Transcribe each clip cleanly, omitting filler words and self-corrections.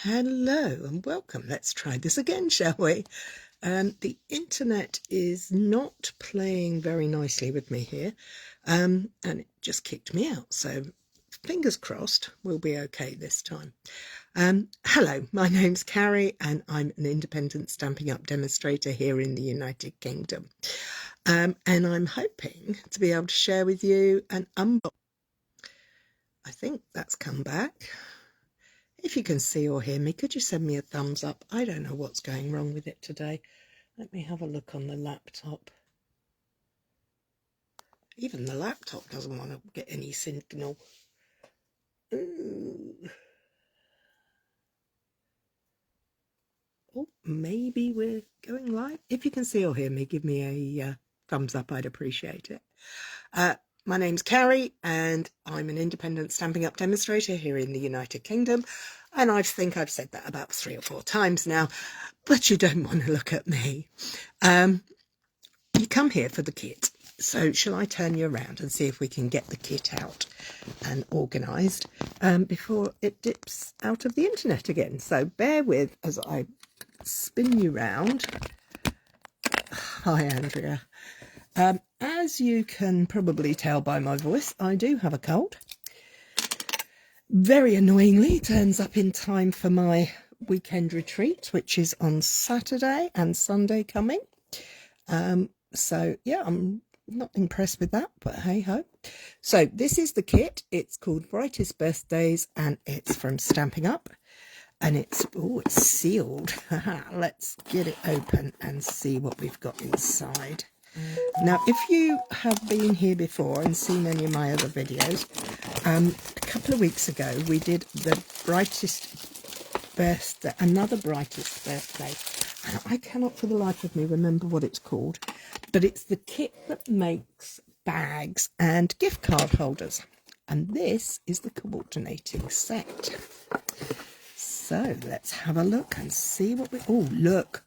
Hello and welcome. Let's try this again, shall we? The internet is not playing very nicely with me here, and it just kicked me out. So fingers crossed we'll be okay this time. Hello, my name's Cary and I'm an independent Stampin' Up demonstrator here in the United Kingdom. And I'm hoping to be able to share with you an unboxing. I think that's come back. If you can see or hear me, could you send me a thumbs up? I don't know what's going wrong with it today. Let me have a look on the laptop. Even the laptop doesn't want to get any signal. Ooh. Oh, maybe we're going live. If you can see or hear me, give me a thumbs up. I'd appreciate it. My name's Cary and I'm an independent Stampin' Up demonstrator here in the United Kingdom. And I think I've said that about 3 or 4 times now, but you don't want to look at me. You come here for the kit. So shall I turn you around and see if we can get the kit out and organised before it dips out of the internet again. So bear with as I spin you round. Hi, Andrea. As you can probably tell by my voice, I do have a cold. Very annoyingly, it turns up in time for my weekend retreat, which is on Saturday and Sunday coming. So, yeah, I'm not impressed with that, but hey-ho. So this is the kit. It's called Brightest Birthdays, and it's from Stampin' Up. And it's sealed. Let's get it open and see what we've got inside. Now, if you have been here before and seen any of my other videos, a couple of weeks ago we did the Brightest Birthday, another Brightest Birthday. And I cannot for the life of me remember what it's called, but it's the kit that makes bags and gift card holders. And this is the coordinating set. So let's have a look and see what we... Oh, look.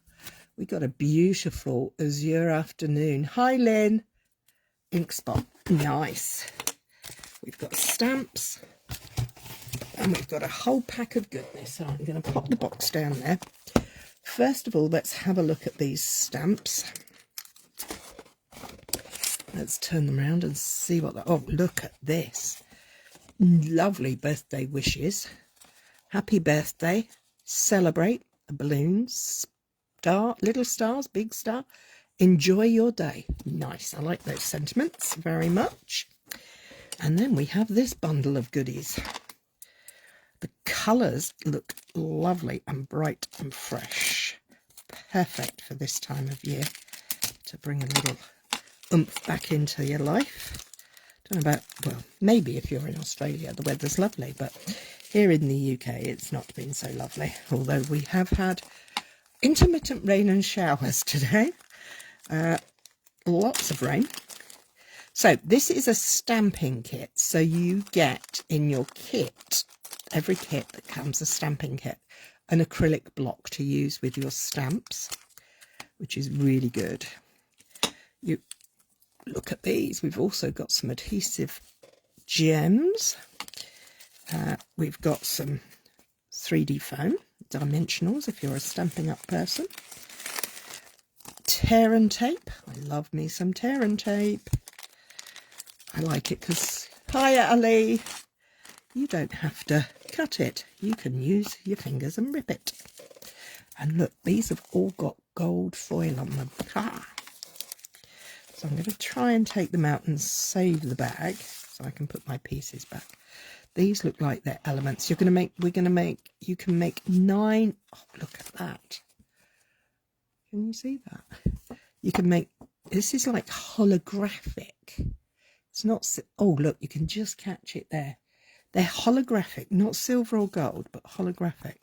We got a beautiful azure afternoon. Hi, Lynn. Ink spot. Nice. We've got stamps. And we've got a whole pack of goodness. So I'm going to pop the box down there. First of all, let's have a look at these stamps. Let's turn them around and see what... Oh, look at this. Lovely birthday wishes. Happy birthday. Celebrate. Balloons. Star, little stars, big star. Enjoy your day. Nice. I like those sentiments very much. And then we have this bundle of goodies. The colours look lovely and bright and fresh. Perfect for this time of year to bring a little oomph back into your life. Don't know about, well, maybe if you're in Australia the weather's lovely, but here in the UK it's not been so lovely, although we have had intermittent rain and showers today. Lots of rain. So this is a stamping kit. So you get in your kit, every kit that comes a stamping kit, an acrylic block to use with your stamps, which is really good. You look at these. We've also got some adhesive gems. We've got some 3D foam, dimensionals if you're a Stampin' Up person. Tear and tape. I love me some tear and tape. I like it because, hi Ali, you don't have to cut it. You can use your fingers and rip it. And look, these have all got gold foil on them. Ha! So I'm going to try and take them out and save the bag so I can put my pieces back. These look like they're elements. You can make 9. Oh, look at that. Can you see that? You can make, this is like holographic. It's not, oh, look, you can just catch it there. They're holographic, not silver or gold, but holographic.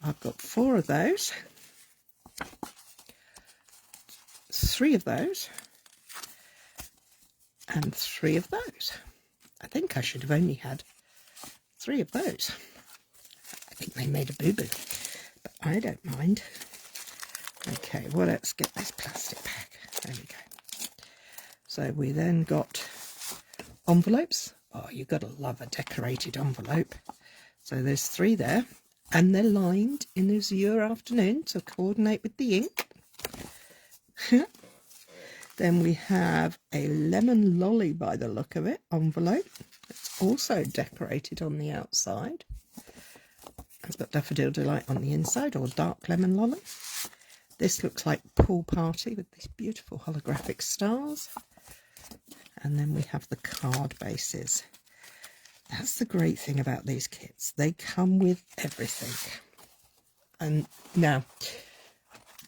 I've got 4 of those. 3 of those. And 3 of those. I think I should have only had 3 of those. I think they made a boo-boo, but I don't mind. Okay, well, let's get this plastic bag. There we go. So we then got envelopes. Oh, you've got to love a decorated envelope. So there's 3 there. and they're lined in azure afternoon to coordinate with the ink. Then we have a lemon lolly, by the look of it, envelope. It's also decorated on the outside. It's got Daffodil Delight on the inside, or dark lemon lolly. This looks like Pool Party with these beautiful holographic stars. And then we have the card bases. That's the great thing about these kits. They come with everything. And now,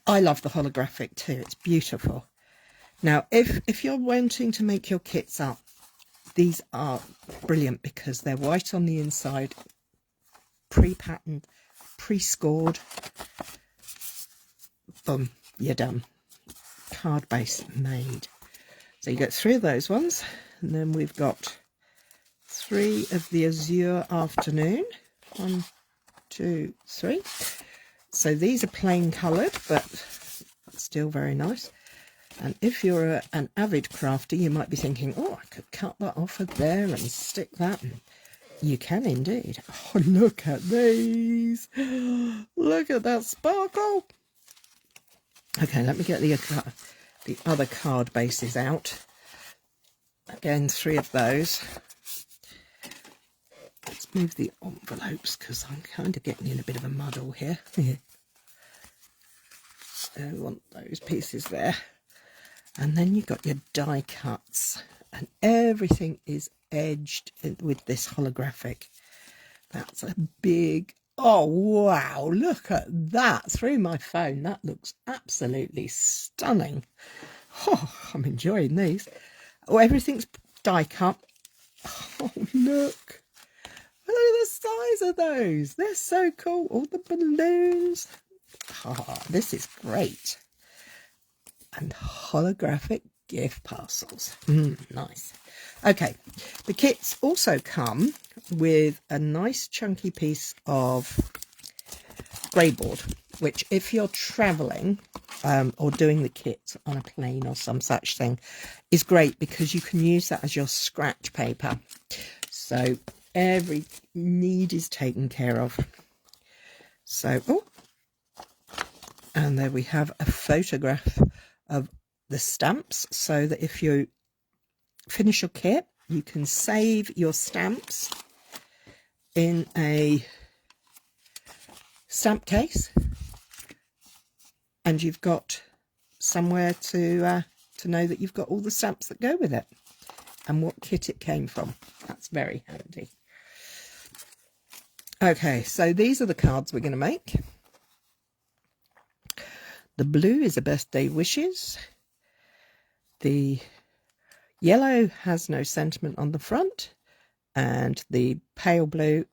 I love the holographic too. It's beautiful. Now, if you're wanting to make your kits up, these are brilliant because they're white on the inside, pre-patterned, pre-scored. Boom, you're done. Card base made. So you get 3 of those ones, and then we've got 3 of the azure afternoon. 1, 2, 3. So these are plain coloured, but still very nice. And if you're an avid crafter, you might be thinking, oh, I could cut that off of there and stick that. And you can indeed. Oh, look at these. Look at that sparkle. Okay, let me get the other card bases out. Again, 3 of those. Let's move the envelopes because I'm kind of getting in a bit of a muddle here. So we want those pieces there. And then you've got your die cuts, and everything is edged with this holographic. That's a big, oh wow, look at that through my phone. That looks absolutely stunning. Oh, I'm enjoying these. Oh, everything's die cut. Oh, look. Look at the size of those. They're so cool. All the balloons. Oh, this is great. And holographic gift parcels. Nice. Okay, the kits also come with a nice chunky piece of grey board, which if you're travelling or doing the kit on a plane or some such thing, is great because you can use that as your scratch paper. So every need is taken care of. So, oh, and there we have a photograph of the stamps, so that if you finish your kit, you can save your stamps in a stamp case, and you've got somewhere to know that you've got all the stamps that go with it and what kit it came from. That's very handy. Okay, so these are the cards we're going to make. The blue is a birthday wishes. The yellow has no sentiment on the front, and the pale blue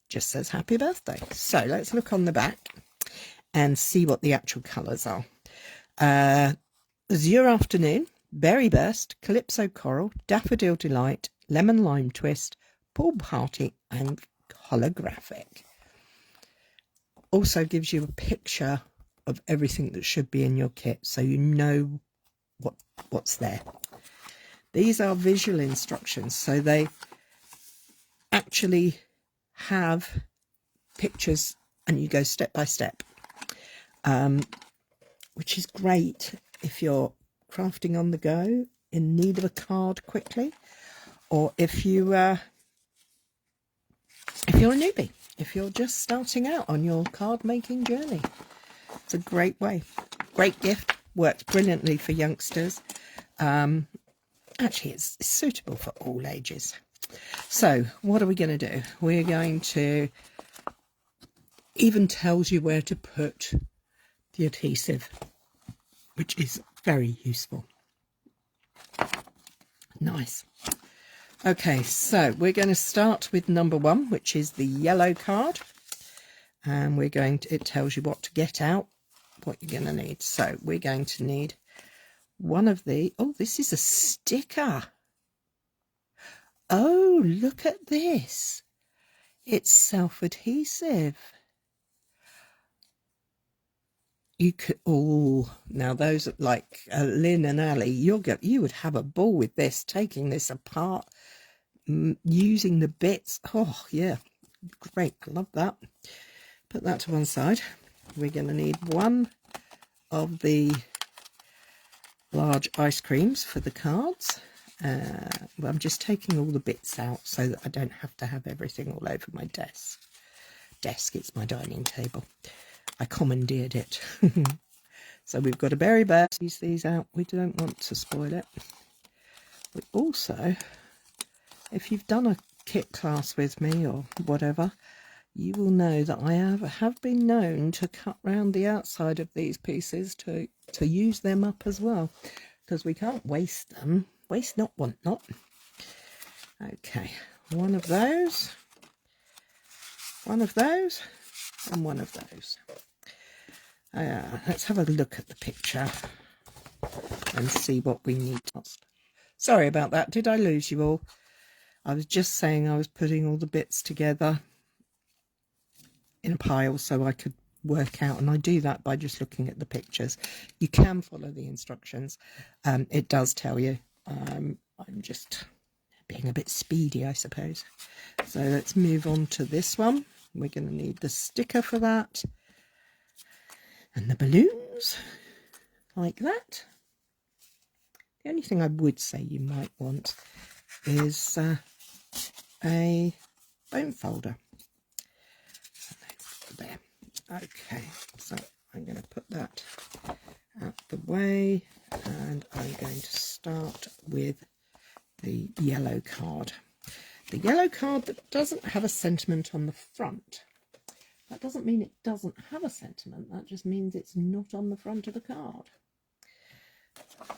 just says happy birthday. So let's look on the back and see what the actual colours are. Azure Afternoon, Berry Burst, Calypso Coral, Daffodil Delight, Lemon Lime Twist, Pool Party, and Holographic. Also gives you a picture of everything that should be in your kit, so you know what's there. These are visual instructions, so they actually have pictures and you go step by step, which is great if you're crafting on the go, in need of a card quickly, or if you're a newbie, if you're just starting out on your card making journey. It's a great way. Great gift. Works brilliantly for youngsters. Actually, it's suitable for all ages. So, what are we going to do? We're going to... even tells you where to put the adhesive, which is very useful. Nice. Okay, so we're going to start with number 1, which is the yellow card. And we're going to, it tells you what to get out, what you're going to need. So we're going to need one of the, oh, this is a sticker. Oh, look at this. It's self-adhesive. You could, oh, now those like Lynn and Ali, you would have a ball with this, taking this apart, using the bits. Oh, yeah. Great, I love that. Put that to one side. We're going to need one of the large ice creams for the cards. Well, I'm just taking all the bits out so that I don't have to have everything all over my desk. It's my dining table. I commandeered it. So we've got a berry bear. Use these out. We don't want to spoil it. We also, if you've done a kit class with me or whatever, you will know that I have been known to cut round the outside of these pieces to use them up as well, because we can't waste them. Waste not, want not. Okay, one of those, and one of those. Let's have a look at the picture and see what we need. Sorry about that. Did I lose you all? I was just saying I was putting all the bits together in a pile so I could work out, and I do that by just looking at the pictures. You can follow the instructions. It does tell you. I'm just being a bit speedy, I suppose. So let's move on to this one. We're going to need the sticker for that, and the balloons like that. The only thing I would say you might want is a bone folder. There. Okay, so I'm going to put that out the way, and I'm going to start with the yellow card. The yellow card that doesn't have a sentiment on the front. That doesn't mean it doesn't have a sentiment, that just means it's not on the front of the card. Oh,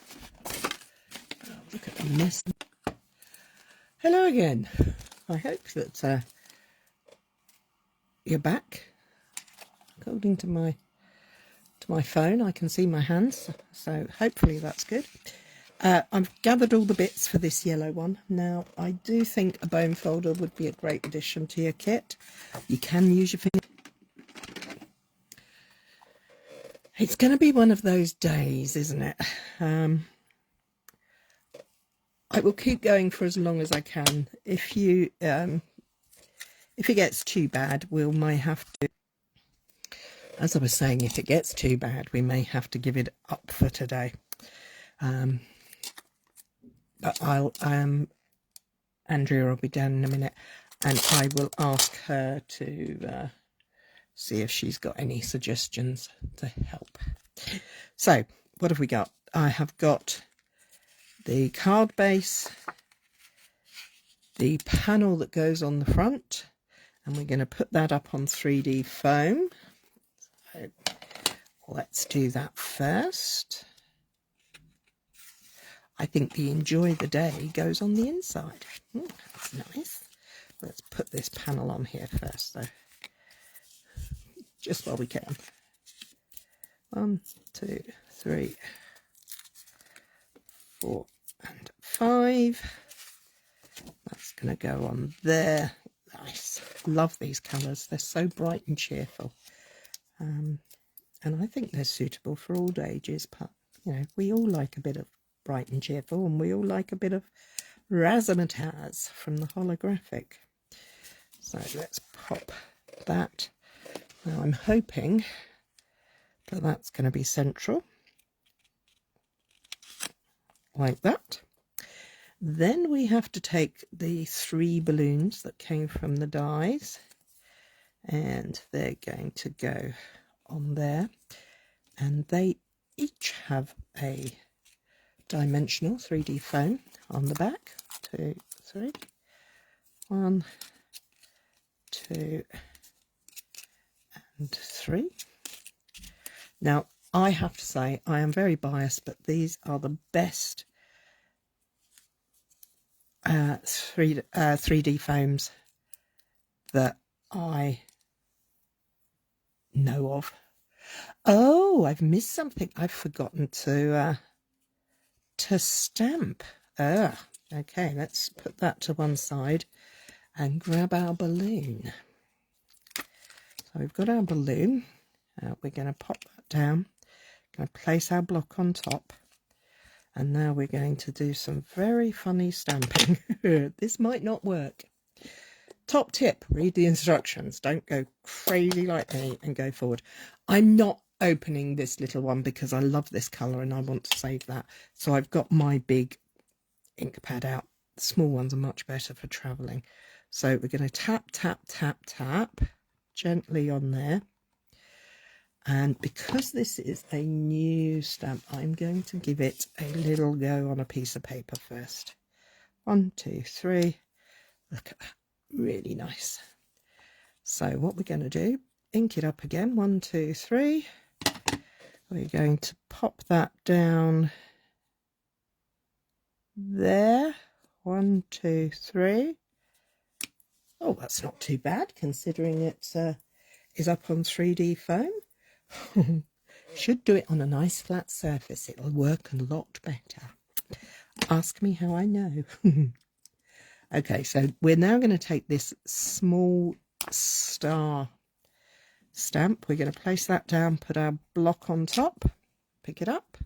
look at the mess. Hello again. I hope that you're back. According to my phone, I can see my hands, so hopefully that's good. I've gathered all the bits for this yellow one. Now, I do think a bone folder would be a great addition to your kit. You can use your finger. It's going to be one of those days, isn't it? I will keep going for as long as I can. If it gets too bad, we may have to. As I was saying, if it gets too bad, we may have to give it up for today. But Andrea will be down in a minute, and I will ask her to see if she's got any suggestions to help. So, what have we got? I have got the card base, the panel that goes on the front, and we're going to put that up on 3D foam. So let's do that first. I think the enjoy the day goes on the inside. That's nice. Let's put this panel on here first, though, just while we can. 1, 2, 3, 4, and 5. That's going to go on there. Nice. Love these colours. They're so bright and cheerful. And I think they're suitable for all ages. But, you know, we all like a bit of bright and cheerful, and we all like a bit of razzmatazz from the holographic. So let's pop that. Now I'm hoping that that's going to be central, like that. Then we have to take the 3 balloons that came from the dies, and they're going to go on there, and they each have a dimensional 3D foam on the back. 2, 3, 1, 2, and 3. Now, I have to say, I am very biased, but these are the best 3D foams that I know of. Oh, I've missed something. I've forgotten to stamp. Okay, let's put that to one side and grab our balloon. So we've got our balloon. We're going to pop that down. Going to place our block on top. And now we're going to do some very funny stamping. This might not work. top tip, read the instructions. Don't go crazy like me and go forward. I'm not opening this little one because I love this colour and I want to save that. So I've got my big ink pad out. The small ones are much better for travelling. So we're going to tap, tap, tap, tap gently on there. And because this is a new stamp, I'm going to give it a little go on a piece of paper first. 1, 2, 3. Look at that. Really nice. So what we're going to do, ink it up again. 1, 2, 3. We're going to pop that down there. 1, 2, 3. Oh, that's not too bad considering it is up on 3D foam. Should do it on a nice flat surface. It'll work a lot better. Ask me how I know. Okay, so we're now going to take this small star stamp. We're going to place that down, put our block on top, pick it up,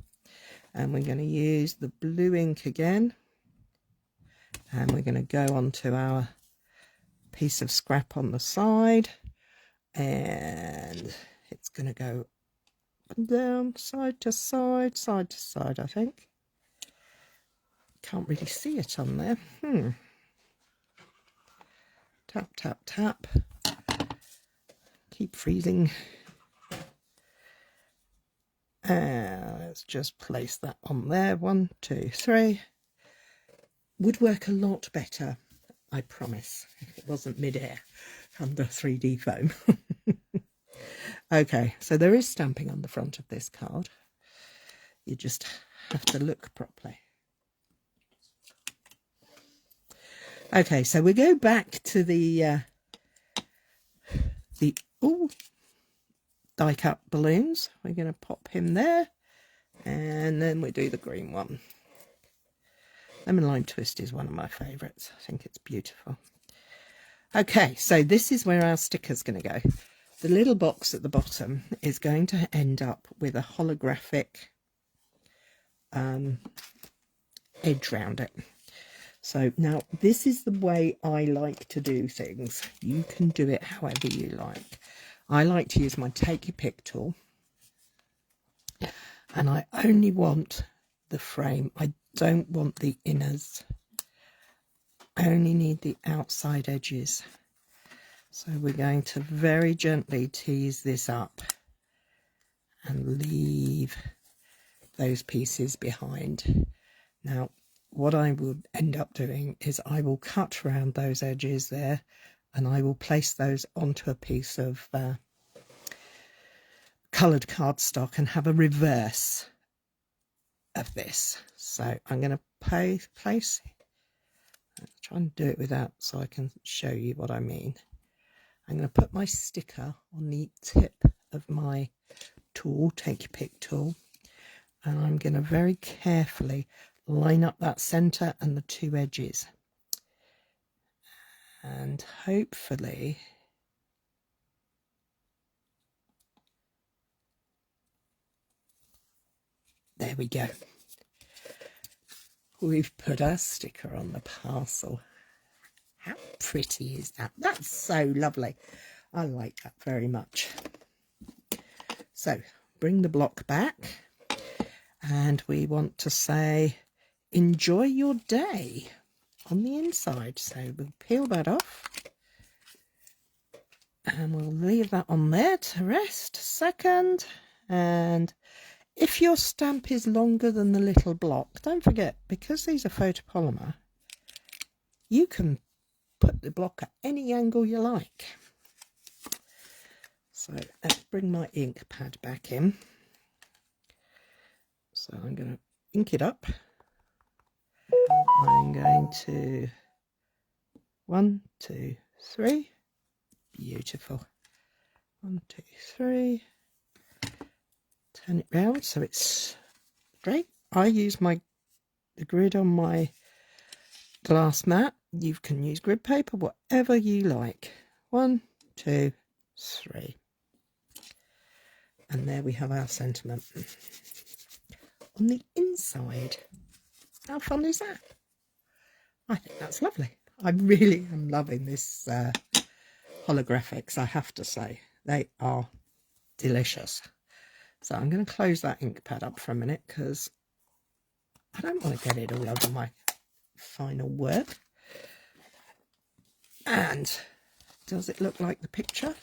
and we're going to use the blue ink again. And we're going to go onto our piece of scrap on the side, and it's going to go up and down, side to side, I think. Can't really see it on there. Tap, tap, tap. Keep freezing. Let's just place that on there. 1, 2, 3. Would work a lot better, I promise, if it wasn't mid-air under 3D foam. Okay, so there is stamping on the front of this card. You just have to look properly. Okay, so we go back to the die cut balloons. We're going to pop him there, and then we do the green one. Lemon Lime Twist is one of my favourites. I think it's beautiful. Okay, so this is where our sticker's going to go. The little box at the bottom is going to end up with a holographic edge round it. So now this is the way I like to do things. You can do it however you like. I like to use my Take Your Pick tool, and I only want the frame. I don't want the inners. I only need the outside edges. So we're going to very gently tease this up and leave those pieces behind. Now, what I will end up doing is I will cut around those edges there, and I will place those onto a piece of coloured cardstock and have a reverse of this. So I'm going to place, let's try and do it without so I can show you what I mean. I'm going to put my sticker on the tip of my tool, Take Your Pick tool, and I'm going to very carefully line up that centre and the two edges, and hopefully there we go. We've put our sticker on the parcel. How pretty is that? That's so lovely. I like that very much. So bring the block back, and we want to say enjoy your day on the inside. So we'll peel that off and we'll leave that on there to rest a second. And if your stamp is longer than the little block, don't forget, because these are photopolymer, you can put the block at any angle you like. So let's bring my ink pad back in. So I'm going to ink it up. I'm going to 1, 2, 3. Beautiful. 1, 2, 3. Turn it round so it's straight. I use the grid on my glass mat. You can use grid paper, whatever you like. 1, 2, 3. And there we have our sentiment on the inside. How fun is that? I think that's lovely. I really am loving this holographics, I have to say. They are delicious. So I'm going to close that ink pad up for a minute because I don't want to get it all over my final work. And does it look like the picture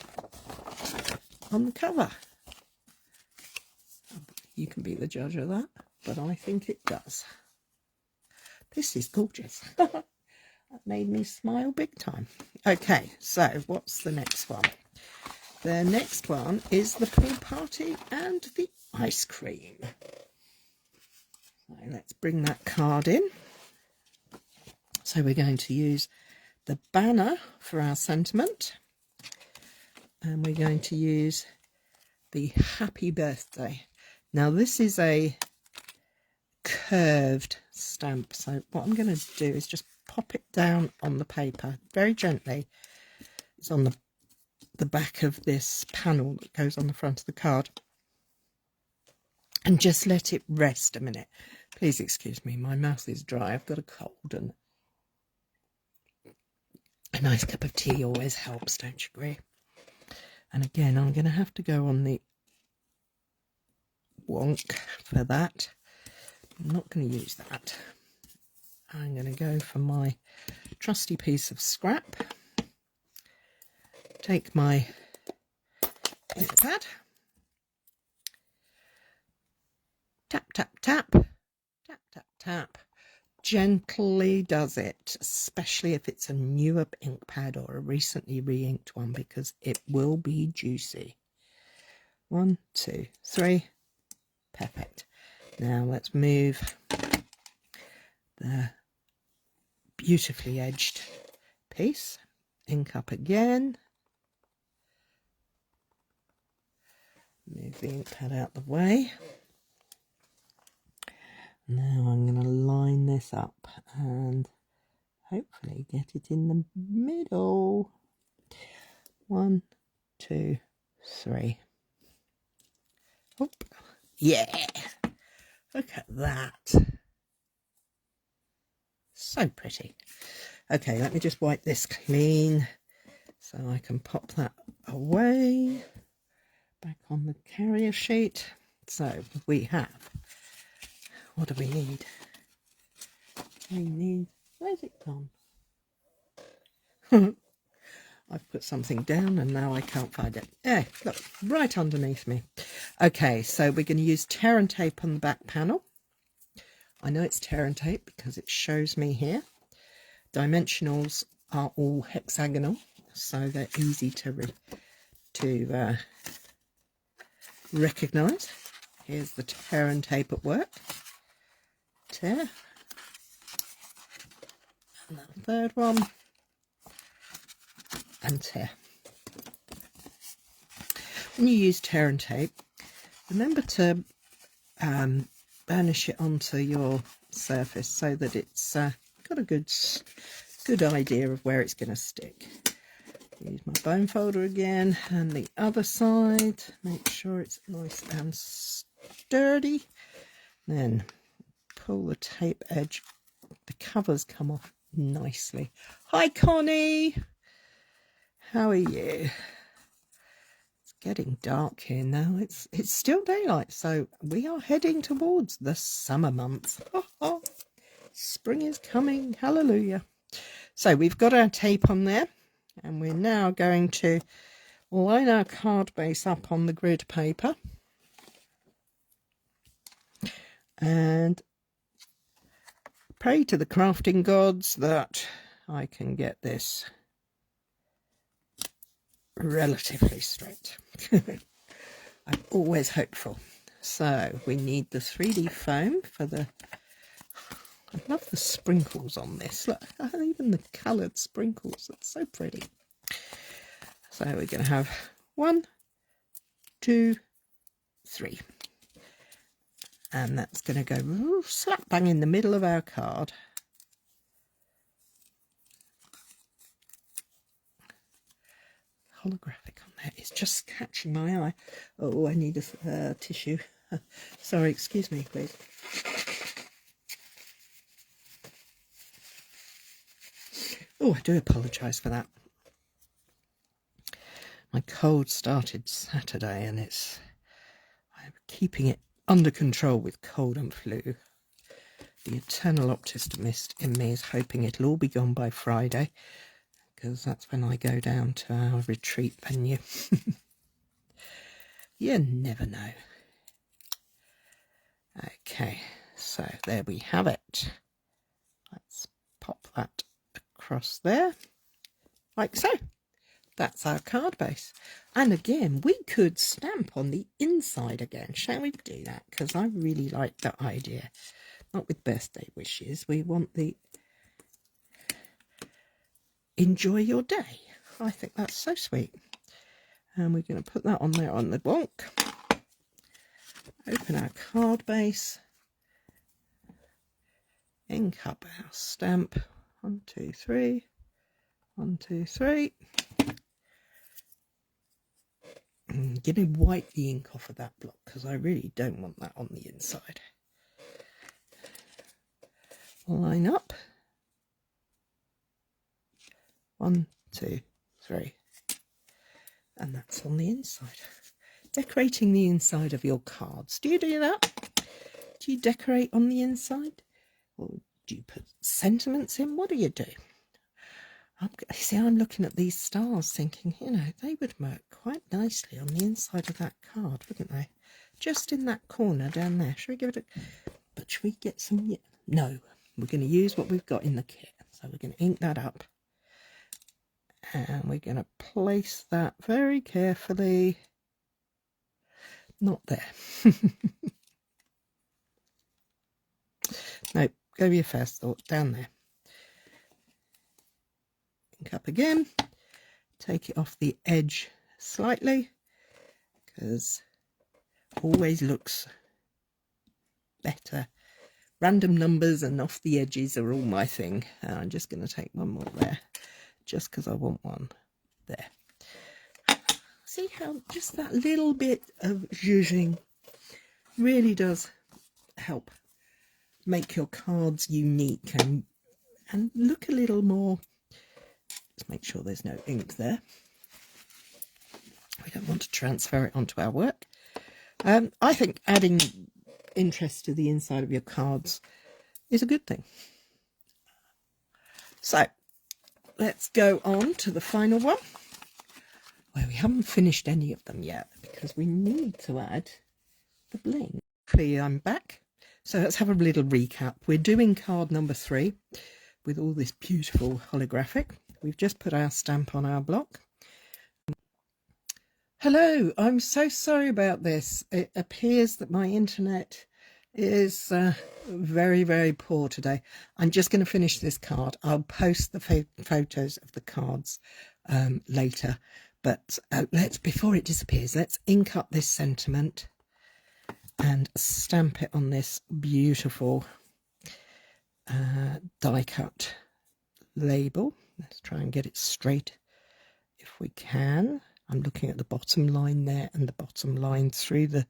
on the cover? You can be the judge of that, but I think it does. This is gorgeous. That made me smile big time. Okay, so what's the next one? The next one is the pool party and the ice cream. So let's bring that card in. So we're going to use the banner for our sentiment, and we're going to use the happy birthday. Now this is a curved stamp, so what I'm going to do is just pop it down on the paper very gently. It's on the back of this panel that goes on the front of the card, and just let it rest a minute. Please excuse me, my mouth is dry, I've got a cold, and a nice cup of tea always helps, don't you agree? And again, I'm going to have to go on the wonk for that. I'm not going to use that. I'm going to go for my trusty piece of scrap. Take my ink pad. Tap, tap, tap. Tap, tap, tap. Gently does it, especially if it's a newer ink pad or a recently re-inked one, because it will be juicy. 1, 2, 3. Perfect. Now let's move the beautifully edged piece. Ink up again. Move the ink pad out the way. Now I'm going to line this up and hopefully get it in the middle. 1, 2, 3. Oop. Yeah! Look at that. So pretty. Okay, let me just wipe this clean so I can pop that away. Back on the carrier sheet. So we have... What do we need? We need... Where's it gone? I've put something down and now I can't find it. Yeah, look, right underneath me. Okay, so we're going to use tear and tape on the back panel. I know it's tear and tape because it shows me here. Dimensionals are all hexagonal, so they're easy to recognise. Here's the tear and tape at work. Tear, and that third one, and tear. When you use tear and tape, remember to burnish it onto your surface so that it's got a good idea of where it's going to stick. Use my bone folder again, and the other side, make sure it's nice and sturdy. Then pull the tape edge, the covers come off nicely. Hi Connie, how are you? It's getting dark here now. It's still daylight, so we are heading towards the summer months. Spring is coming, hallelujah. So we've got our tape on there, and we're now going to line our card base up on the grid paper and pray to the crafting gods that I can get this relatively straight. I'm always hopeful. So we need the 3D foam for the... I love the sprinkles on this. Look, even the coloured sprinkles. It's so pretty. So we're going to have 1, 2, 3. And that's going to go slap bang in the middle of our card. Holographic on there. It's just catching my eye. Oh, I need a tissue. Sorry, excuse me, please. Oh, I do apologise for that. My cold started Saturday and I'm keeping it under control with cold and flu. The eternal optimist in me is hoping it'll all be gone by Friday, because that's when I go down to our retreat venue. You never know. Okay, so there we have it. Let's pop that across there, like so. That's our card base. And again, we could stamp on the inside again. Shall we do that? Because I really like that idea. Not with birthday wishes. We want the enjoy your day. I think that's so sweet. And we're going to put that on there on the block. Open our card base. Ink up our stamp. 1, 2, 3. 1, 2, 3. I'm going to wipe the ink off of that block because I really don't want that on the inside. Line up. 1, 2, 3. And that's on the inside. Decorating the inside of your cards. Do you do that? Do you decorate on the inside? Or do you put sentiments in? What do you do? I'm looking at these stars thinking, you know, they would work quite nicely on the inside of that card, wouldn't they? Just in that corner down there. Should we give it a... But should we get some... No, we're going to use what we've got in the kit. So we're going to ink that up. And we're going to place that very carefully. Not there. No, go with your first thought. Down there. Ink up again. Take it off the edge slightly, because always looks better. Random numbers and off the edges are all my thing. And I'm just going to take one more there, just because I want one there. See how just that little bit of zhuzhing really does help make your cards unique and look a little more. Let's make sure there's no ink there. We don't want to transfer it onto our work. I think adding interest to the inside of your cards is a good thing. So let's go on to the final one, where we haven't finished any of them yet because we need to add the bling. Hopefully I'm back. So let's have a little recap. We're doing card number 3 with all this beautiful holographic. We've just put our stamp on our block. Hello, I'm so sorry about this. It appears that my internet is very, very poor today. I'm just going to finish this card. I'll post the photos of the cards later. But before it disappears, let's ink up this sentiment and stamp it on this beautiful die cut label. Let's try and get it straight if we can. I'm looking at the bottom line there and the bottom line through the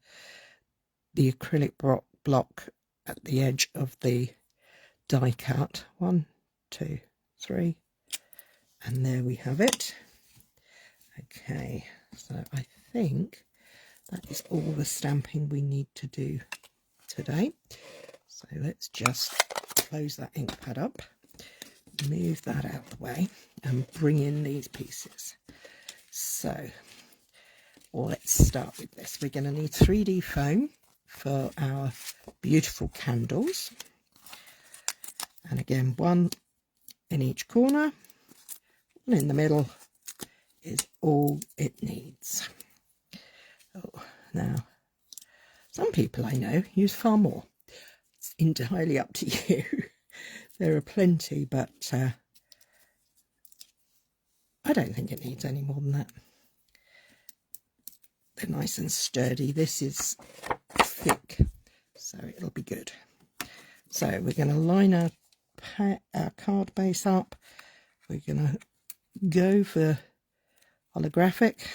acrylic block at the edge of the die cut. 1, 2, 3, and there we have it. Okay, so I think that is all the stamping we need to do today. So let's just close that ink pad up, move that out of the way and bring in these pieces. So let's start with this. We're going to need 3D foam for our beautiful candles. And again, one in each corner, one in the middle is all it needs. Oh, now, some people I know use far more. It's entirely up to you. There are plenty, but I don't think it needs any more than that. They're nice and sturdy. This is thick, so it'll be good. So we're going to line our card base up. We're going to go for holographic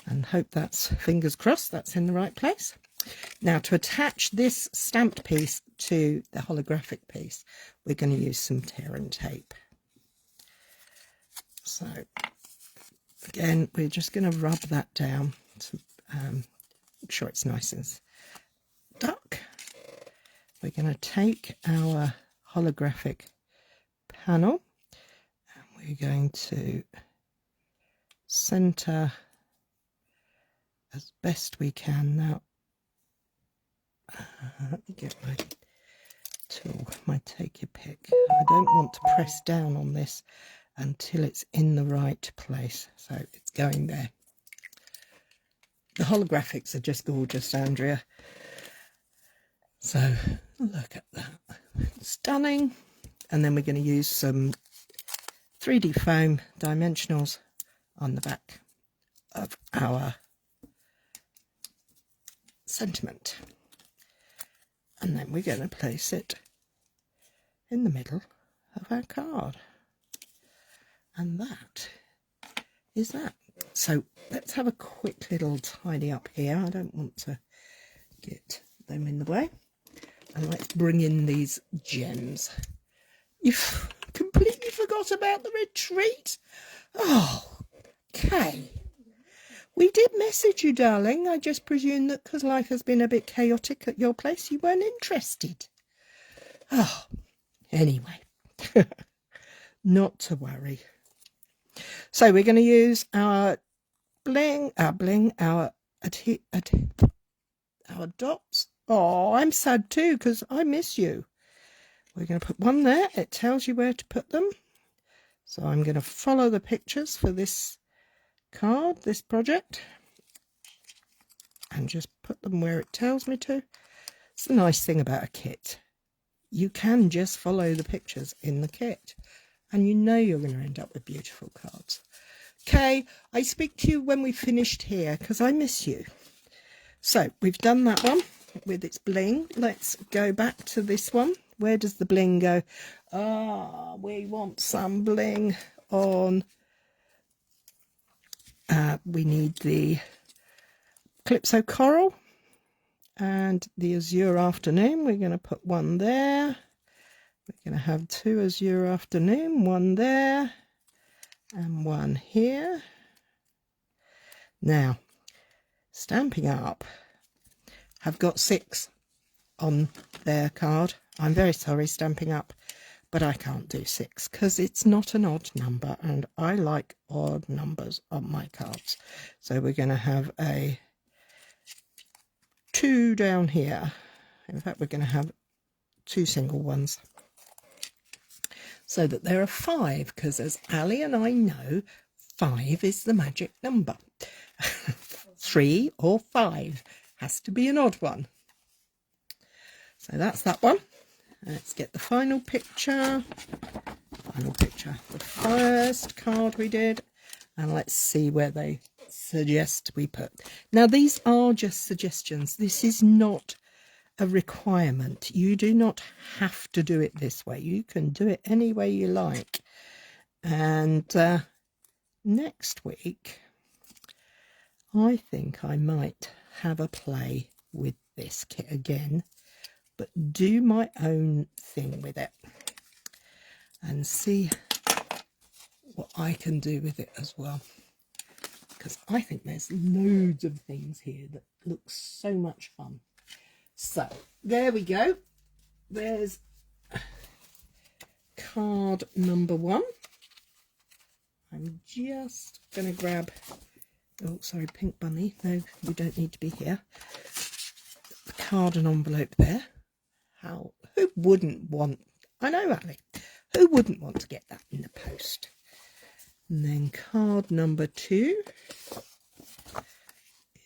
and hope that's, fingers crossed, that's in the right place. Now to attach this stamped piece to the holographic piece, we're going to use some tear and tape. So again, we're just going to rub that down to make sure it's nice and stuck. We're going to take our holographic panel and we're going to center as best we can. Now, let me get my tool, my take your pick. I don't want to press down on this until it's in the right place. So it's going there. The holographics are just gorgeous, Andrea. So look at that. Stunning. And then we're going to use some 3D foam dimensionals on the back of our sentiment. And then we're going to place it in the middle of our card. And that is that. So let's have a quick little tidy up here. I don't want to get them in the way. And let's bring in these gems. You've completely forgot about the retreat. Oh, Kay. We did message you, darling. I just presume that because life has been a bit chaotic at your place, you weren't interested. Oh, anyway. Not to worry. So we're going to use our our dots. Oh, I'm sad too because I miss you. We're going to put one there. It tells you where to put them. So I'm going to follow the pictures for this card, this project, and just put them where it tells me to. It's the nice thing about a kit. You can just follow the pictures in the kit and you know you're going to end up with beautiful cards. Okay, I speak to you when we finished here because I miss you. So we've done that one with its bling. Let's go back to this one. Where does the bling go? Ah, we want some bling on. We need the Calypso Coral and the Azure Afternoon. We're going to put one there. We're going to have two Azure Afternoon, one there and one here. Now, Stampin Up have got 6 on their card. I'm very sorry, Stampin Up, but I can't do 6 because it's not an odd number and I like odd numbers on my cards. So we're going to have a 2 down here. In fact, we're going to have 2 single ones so that there are 5, because as Ali and I know, 5 is the magic number. 3 or 5 has to be an odd one. So that's that one. Let's get the final picture. The first card we did, and let's see where they suggest we put. Now these are just suggestions. This is not a requirement. You do not have to do it this way. You can do it any way you like. And next week, I think I might have a play with this kit again, but do my own thing with it and see what I can do with it as well, because I think there's loads of things here that look so much fun. So there we go. There's card number 1. I'm just going to grab, oh sorry, Pink Bunny, no, we don't need to be here. The card and envelope there. Who wouldn't want, I know Ali, who wouldn't want to get that in the post? And then card number 2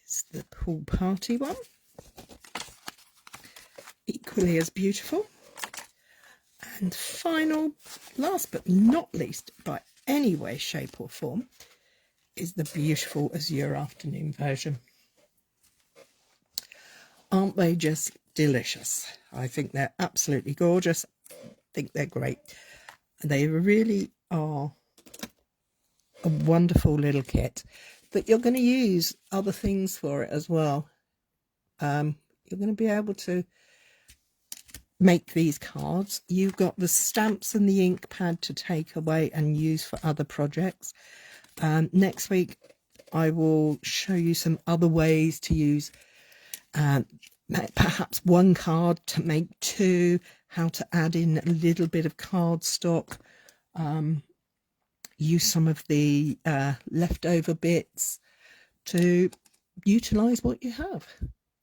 is the pool party one. Equally as beautiful. And final, last but not least, by any way, shape or form, is the beautiful Azure Afternoon version. Aren't they just delicious? I think they're absolutely gorgeous. I think they're great. They really are a wonderful little kit that you're going to use other things for it as well. You're going to be able to make these cards. You've got the stamps and the ink pad to take away and use for other projects. Next week I will show you some other ways to use perhaps one card to make two, how to add in a little bit of cardstock, use some of the leftover bits to utilise what you have.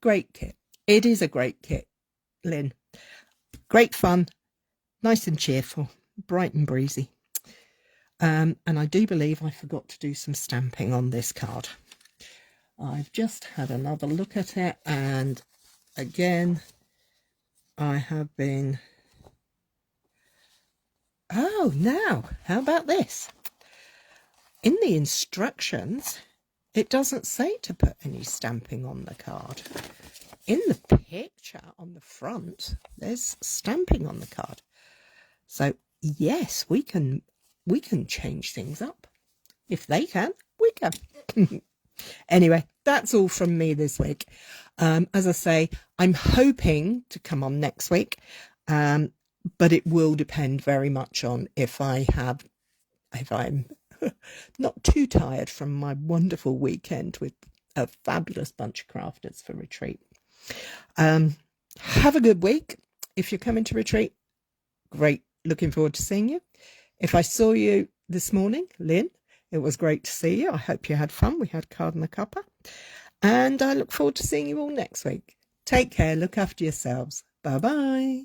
Great kit. It is a great kit, Lynn. Great fun, nice and cheerful, bright and breezy. And I do believe I forgot to do some stamping on this card. I've just had another look at it, and again, I have been... Oh, now, how about this? In the instructions, it doesn't say to put any stamping on the card. In the picture on the front, there's stamping on the card. So, yes, we can change things up. If they can, we can. Anyway, that's all from me this week. As I say, I'm hoping to come on next week, but it will depend very much on if I'm not too tired from my wonderful weekend with a fabulous bunch of crafters for retreat. Have a good week. If you're coming to retreat, great. Looking forward to seeing you. If I saw you this morning, Lynn, it was great to see you. I hope you had fun. We had card and a cuppa. And I look forward to seeing you all next week. Take care. Look after yourselves. Bye-bye.